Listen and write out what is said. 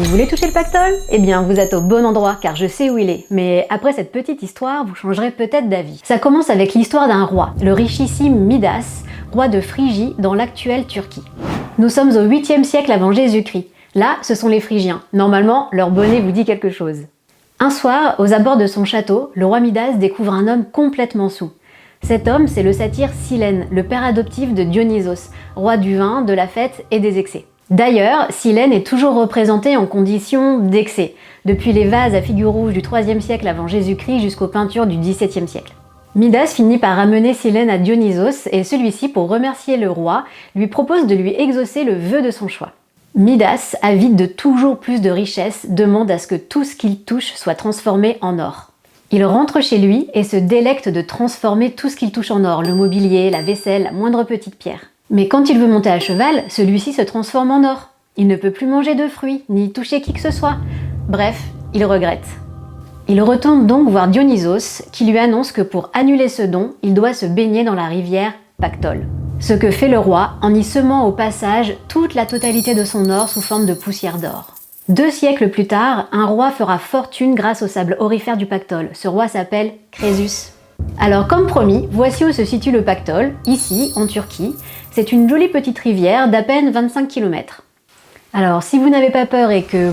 Vous voulez toucher le pactole? Eh bien, vous êtes au bon endroit, car je sais où il est. Mais après cette petite histoire, vous changerez peut-être d'avis. Ça commence avec l'histoire d'un roi, le richissime Midas, roi de Phrygie dans l'actuelle Turquie. Nous sommes au 8e siècle avant Jésus-Christ. Là, ce sont les Phrygiens. Normalement, leur bonnet vous dit quelque chose. Un soir, aux abords de son château, le roi Midas découvre un homme complètement saoul. Cet homme, c'est le satyre Silène, le père adoptif de Dionysos, roi du vin, de la fête et des excès. D'ailleurs, Silène est toujours représenté en condition d'excès, depuis les vases à figures rouges du 3e siècle avant Jésus-Christ jusqu'aux peintures du 17e siècle. Midas finit par ramener Silène à Dionysos et celui-ci, pour remercier le roi, lui propose de lui exaucer le vœu de son choix. Midas, avide de toujours plus de richesses, demande à ce que tout ce qu'il touche soit transformé en or. Il rentre chez lui et se délecte de transformer tout ce qu'il touche en or, le mobilier, la vaisselle, la moindre petite pierre. Mais quand il veut monter à cheval, celui-ci se transforme en or. Il ne peut plus manger de fruits, ni toucher qui que ce soit. Bref, il regrette. Il retourne donc voir Dionysos, qui lui annonce que pour annuler ce don, il doit se baigner dans la rivière Pactole. Ce que fait le roi en y semant au passage toute la totalité de son or sous forme de poussière d'or. 2 siècles plus tard, un roi fera fortune grâce au sable aurifère du Pactole. Ce roi s'appelle Crésus. Alors comme promis, voici où se situe le Pactole, ici, en Turquie. C'est une jolie petite rivière d'à peine 25 km. Alors si vous n'avez pas peur et que